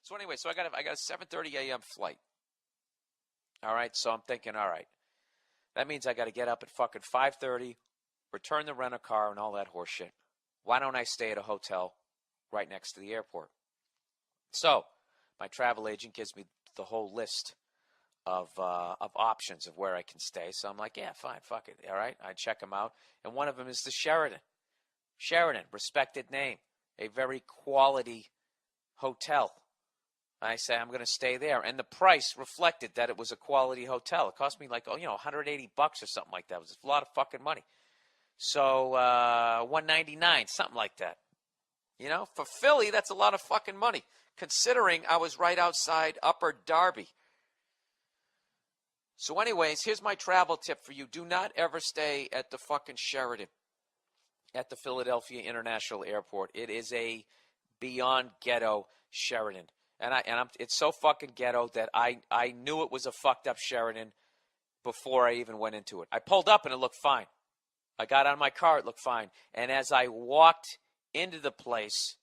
So anyway, so I got a 7:30 a.m. flight. All right, so I'm thinking, all right, that means I got to get up at fucking 5:30, return the rent-a-car and all that horse shit. Why don't I stay at a hotel right next to the airport? So my travel agent gives me the whole list of options of where I can stay. So I'm like, yeah, fine, fuck it. All right, I check them out, and one of them is the Sheraton. Sheraton, respected name, a very quality hotel. I say I'm going to stay there, and the price reflected that it was a quality hotel. It cost me like $180 or something like that. It was a lot of fucking money. So $199, something like that. For Philly, that's a lot of fucking money, considering I was right outside Upper Darby. So anyways, here's my travel tip for you. Do not ever stay at the fucking Sheraton at the Philadelphia International Airport. It is a beyond ghetto Sheraton. It's so fucking ghetto that I knew it was a fucked up Sheraton before I even went into it. I pulled up and it looked fine. I got out of my car, it looked fine. And as I walked into the place,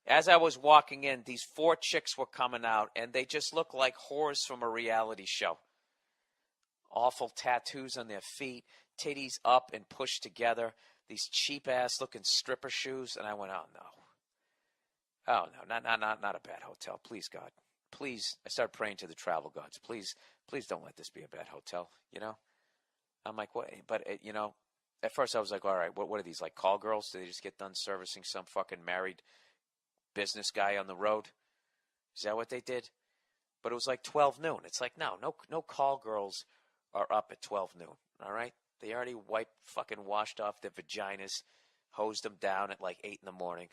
as I was walking in, these 4 chicks were coming out, and they just looked like whores from a reality show. Awful tattoos on their feet, titties up and pushed together, these cheap-ass looking stripper shoes, and I went, oh, no. Oh, no, not a bad hotel. Please, God. Please, I started praying to the travel gods. Please don't let this be a bad hotel, I'm like, what? But, at first I was like, all right, what are these, like call girls? Do they just get done servicing some fucking married business guy on the road? Is that what they did? But it was like 12 noon. It's like, no call girls are up at 12 noon, all right? They already fucking washed off their vaginas, hosed them down at like 8 in the morning.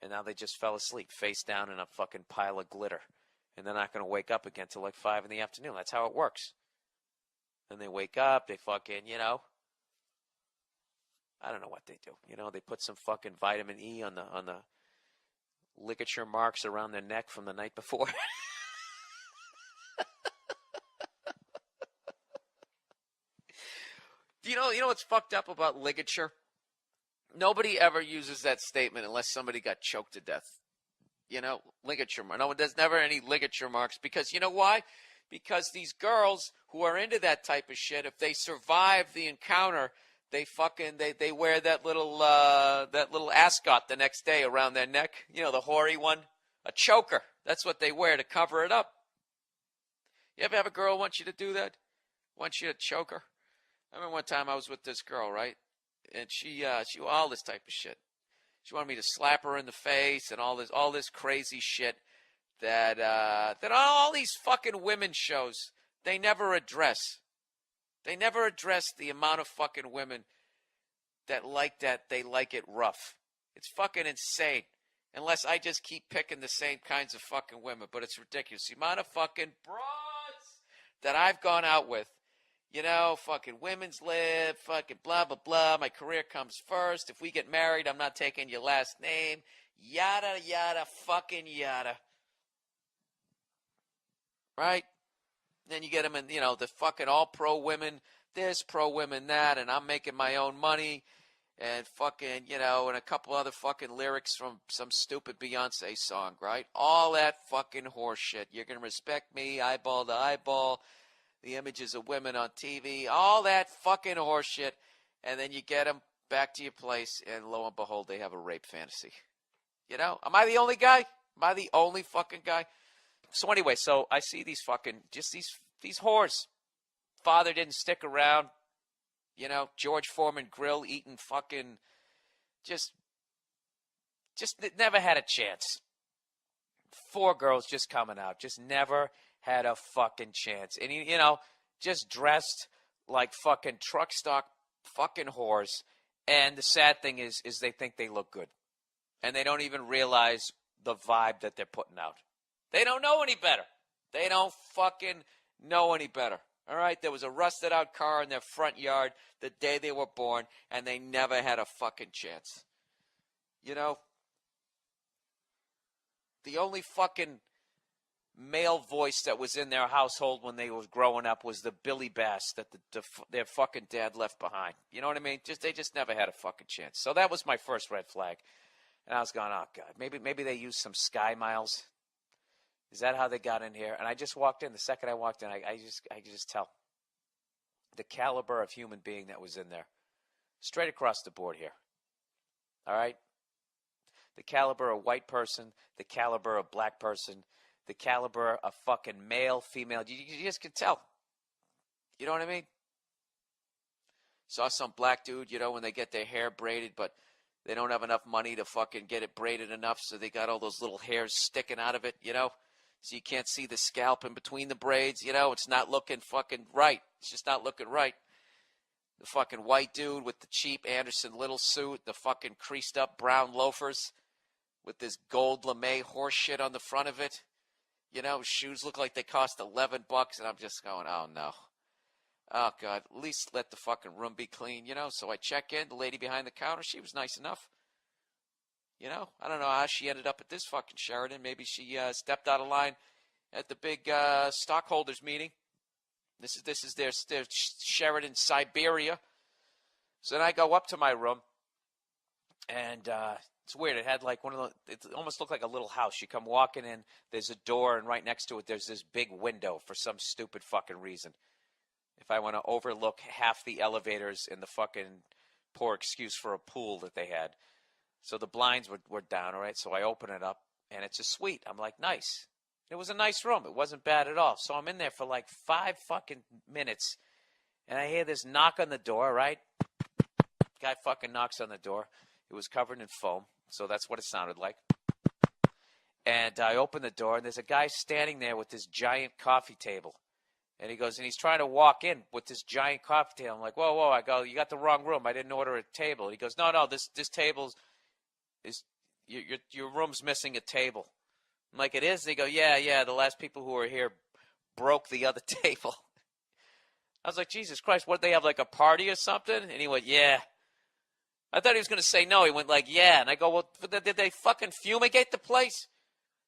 And now they just fell asleep, face down in a fucking pile of glitter. And they're not going to wake up again till like 5 in the afternoon. That's how it works. And they wake up, they fucking, I don't know what they do. They put some fucking vitamin E on the ligature marks around their neck from the night before. You know what's fucked up about ligature? Nobody ever uses that statement unless somebody got choked to death. Ligature mark. No, there's never any ligature marks because you know why? Because these girls who are into that type of shit, if they survive the encounter, they wear that little ascot the next day around their neck. The hoary one, a choker. That's what they wear to cover it up. You ever have a girl want you to do that? Want you to choke her? I remember one time I was with this girl, right? And she all this type of shit. She wanted me to slap her in the face and all this crazy shit that all these fucking women shows they never address. They never address the amount of fucking women that like that. They like it rough. It's fucking insane. Unless I just keep picking the same kinds of fucking women, but it's ridiculous. The amount of fucking broads that I've gone out with. Fucking women's lib, fucking blah, blah, blah. My career comes first. If we get married, I'm not taking your last name. Yada, yada, fucking yada. Right? Then you get them in, the fucking all pro women this, pro women that, and I'm making my own money. And fucking, and a couple other fucking lyrics from some stupid Beyonce song, right? All that fucking horse shit. You're going to respect me, eyeball to eyeball. The images of women on TV, all that fucking horseshit, and then you get them back to your place, and lo and behold, they have a rape fantasy. Am I the only guy? Am I the only fucking guy? So anyway, so I see these fucking, just these whores. Father didn't stick around. George Foreman grill eating fucking, just never had a chance. 4 girls just coming out, just never had a fucking chance. And, just dressed like fucking truck stock fucking whores. And the sad thing is they think they look good. And they don't even realize the vibe that they're putting out. They don't know any better. They don't fucking know any better. All right? There was a rusted out car in their front yard the day they were born, and they never had a fucking chance. The only fucking male voice that was in their household when they was growing up was the Billy Bass that their fucking dad left behind. You know what I mean? They just never had a fucking chance. So that was my first red flag. And I was going, oh, God, maybe they used some Sky Miles. Is that how they got in here? And I just walked in. The second I walked in, I just tell the caliber of human being that was in there. Straight across the board here. All right? The caliber of white person, the caliber of black person, the caliber of fucking male, female. You just can tell. You know what I mean? Saw some black dude, when they get their hair braided, but they don't have enough money to fucking get it braided enough, so they got all those little hairs sticking out of it, So you can't see the scalp in between the braids, It's not looking fucking right. It's just not looking right. The fucking white dude with the cheap Anderson Little suit, the fucking creased up brown loafers with this gold lame horse shit on the front of it. Shoes look like they cost $11, and I'm just going, oh no. Oh God, at least let the fucking room be clean, So I check in, the lady behind the counter, she was nice enough. I don't know how she ended up at this fucking Sheraton. Maybe she stepped out of line at the big stockholders meeting. This is their Sheraton Siberia. So then I go up to my room, and it's weird. It had like it almost looked like a little house. You come walking in, there's a door, and right next to it, there's this big window for some stupid fucking reason. If I want to overlook half the elevators in the fucking poor excuse for a pool that they had. So the blinds were down, all right? So I open it up, and it's a suite. I'm like, nice. It was a nice room. It wasn't bad at all. So I'm in there for like 5 fucking minutes, and I hear this knock on the door, right? Guy fucking knocks on the door. It was covered in foam, so that's what it sounded like. And I open the door, and there's a guy standing there with this giant coffee table. And he goes, and he's trying to walk in with this giant coffee table. I'm like, whoa. I go, you got the wrong room. I didn't order a table. He goes, no, this table is your room's missing a table. I'm like, it is? They go, yeah, the last people who were here broke the other table. I was like, Jesus Christ, what, they have like a party or something? And he went, yeah. I thought he was going to say no. He went like, yeah. And I go, well, did they fucking fumigate the place?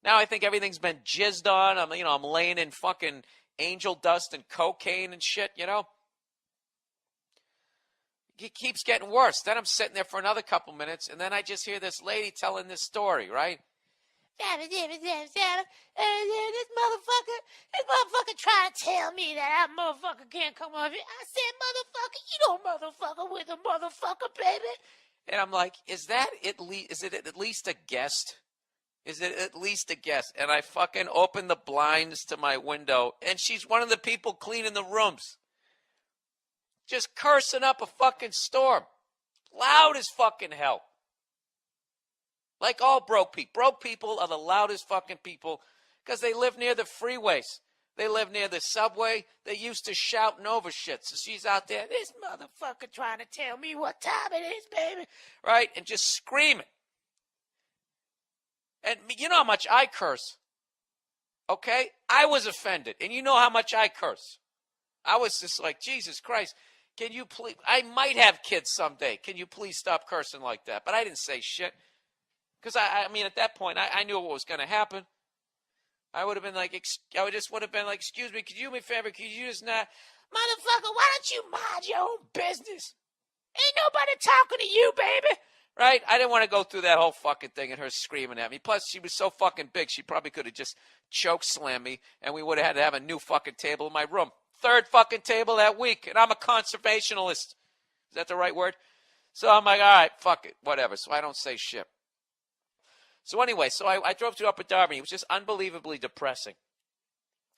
Now I think everything's been jizzed on. I'm laying in fucking angel dust and cocaine and shit, It keeps getting worse. Then I'm sitting there for another couple minutes, and then I just hear this lady telling this story, right? This motherfucker trying to tell me that motherfucker can't come over here. I said, motherfucker, you don't motherfucker with a motherfucker, baby. And I'm like, is it at least a guest? Is it at least a guest? And I fucking open the blinds to my window, and she's one of the people cleaning the rooms. Just cursing up a fucking storm. Loud as fucking hell. Like all broke people. Broke people are the loudest fucking people because they live near the freeways. They live near the subway. They used to shouting over shit. So she's out there, this motherfucker trying to tell me what time it is, baby. Right? And just screaming. And you know how much I curse. Okay? I was offended. And you know how much I curse. I was just like, Jesus Christ. Can you please, I might have kids someday. Can you please stop cursing like that? But I didn't say shit. Because, I mean, at that point, I knew what was going to happen. I would have been like, excuse me, could you do me a favor? Could you just not, motherfucker, why don't you mind your own business? Ain't nobody talking to you, baby. Right? I didn't want to go through that whole fucking thing and her screaming at me. Plus, she was so fucking big, she probably could have just choke slammed me, and we would have had to have a new fucking table in my room. 3rd fucking table that week, and I'm a conservationalist. Is that the right word? So I'm like, all right, fuck it, whatever. So I don't say shit. So anyway, I drove to Upper Darby. It was just unbelievably depressing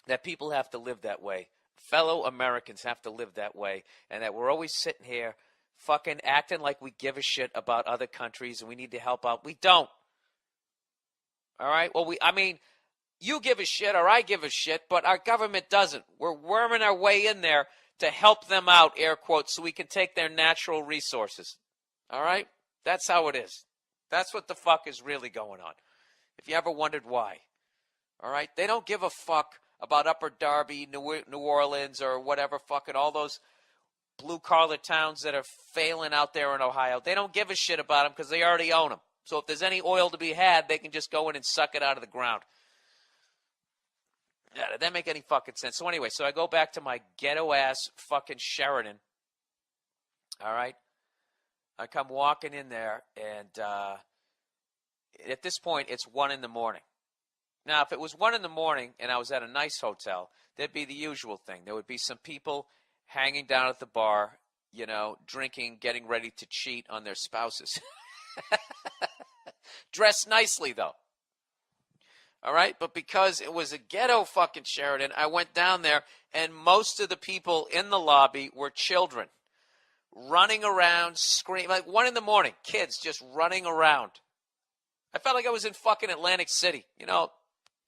that people have to live that way. Fellow Americans have to live that way, and that we're always sitting here fucking acting like we give a shit about other countries and we need to help out. We don't. All right? Well, you give a shit or I give a shit, but our government doesn't. We're worming our way in there to help them out, air quotes, so we can take their natural resources. All right? That's how it is. That's what the fuck is really going on. If you ever wondered why. All right? They don't give a fuck about Upper Darby, New Orleans, or whatever fucking all those blue-collar towns that are failing out there in Ohio. They don't give a shit about them because they already own them. So if there's any oil to be had, they can just go in and suck it out of the ground. Yeah, did that make any fucking sense? So anyway, I go back to my ghetto-ass fucking Sheraton. All right? I come walking in there, and at this point, it's 1 a.m. Now, if it was 1 in the morning and I was at a nice hotel, there'd be the usual thing. There would be some people hanging down at the bar, drinking, getting ready to cheat on their spouses. Dressed nicely, though. All right? But because it was a ghetto fucking Sheraton, I went down there, and most of the people in the lobby were children. Running around, screaming. Like 1 in the morning, kids just running around. I felt like I was in fucking Atlantic City.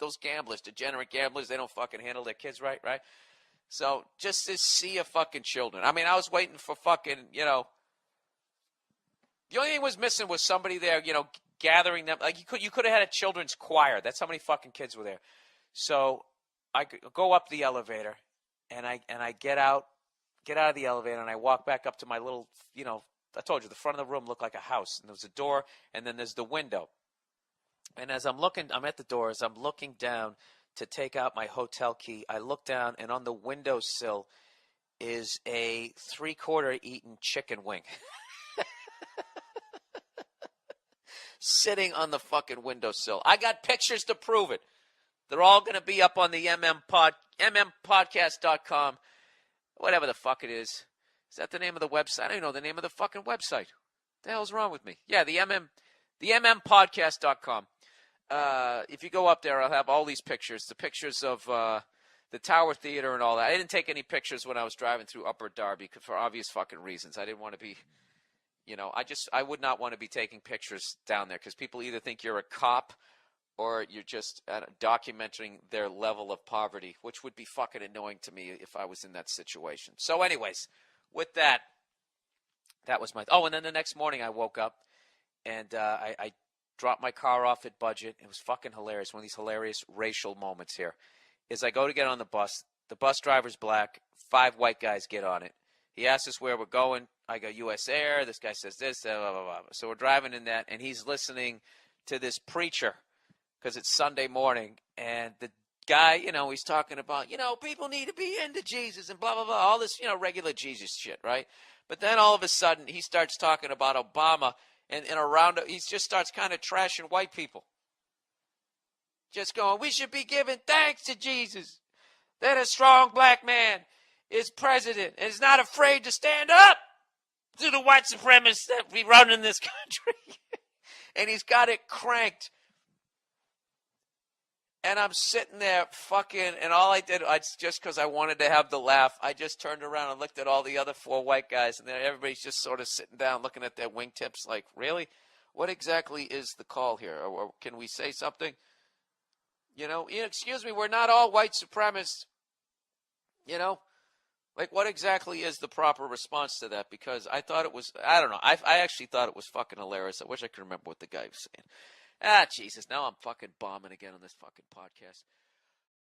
Those gamblers, degenerate gamblers, they don't fucking handle their kids right? So just this sea of fucking children. I mean, I was waiting for fucking, the only thing was missing was somebody there, gathering them. Like you could have had a children's choir. That's how many fucking kids were there. So I go up the elevator, and I get out of the elevator, and I walk back up to my little, I told you, the front of the room looked like a house, and there was a door, and then there's the window. And as I'm at the door, as I'm looking down to take out my hotel key, I look down, and on the windowsill is a 3/4 eaten chicken wing. Sitting on the fucking windowsill. I got pictures to prove it. They're all going to be up on the mmpodcast.com, whatever the fuck it is. Is that the name of the website? I don't even know the name of the fucking website. The hell's wrong with me? Yeah, the mmpodcast.com. If you go up there, I'll have all these pictures. The pictures of the Tower Theater and all that. I didn't take any pictures when I was driving through Upper Darby for obvious fucking reasons. I didn't want to be, I would not want to be taking pictures down there because people either think you're a cop or you're just documenting their level of poverty, which would be fucking annoying to me if I was in that situation. So anyways, with that was my... Oh, and then the next morning I woke up and I dropped my car off at Budget. It was fucking hilarious. One of these hilarious racial moments here is I go to get on the bus. The bus driver's black. 5 white guys get on it. He asks us where we're going. I go, U.S. Air. This guy says this, blah, blah, blah. So we're driving in that, and he's listening to this preacher because it's Sunday morning. And the guy, he's talking about, people need to be into Jesus and blah, blah, blah. All this, regular Jesus shit, right? But then all of a sudden, he starts talking about Obama. And around, he just starts kind of trashing white people. Just going, we should be giving thanks to Jesus that a strong black man is president and is not afraid to stand up to the white supremacists that we run in this country. And he's got it cranked. And I'm sitting there fucking, and all I did, just because I wanted to have the laugh, I just turned around and looked at all the other 4 white guys, and then everybody's just sort of sitting down looking at their wingtips like, really? What exactly is the call here? Or can we say something? Excuse me, we're not all white supremacists. Like, what exactly is the proper response to that? Because I thought it was, I don't know, I actually thought it was fucking hilarious. I wish I could remember what the guy was saying. Jesus, now I'm fucking bombing again on this fucking podcast.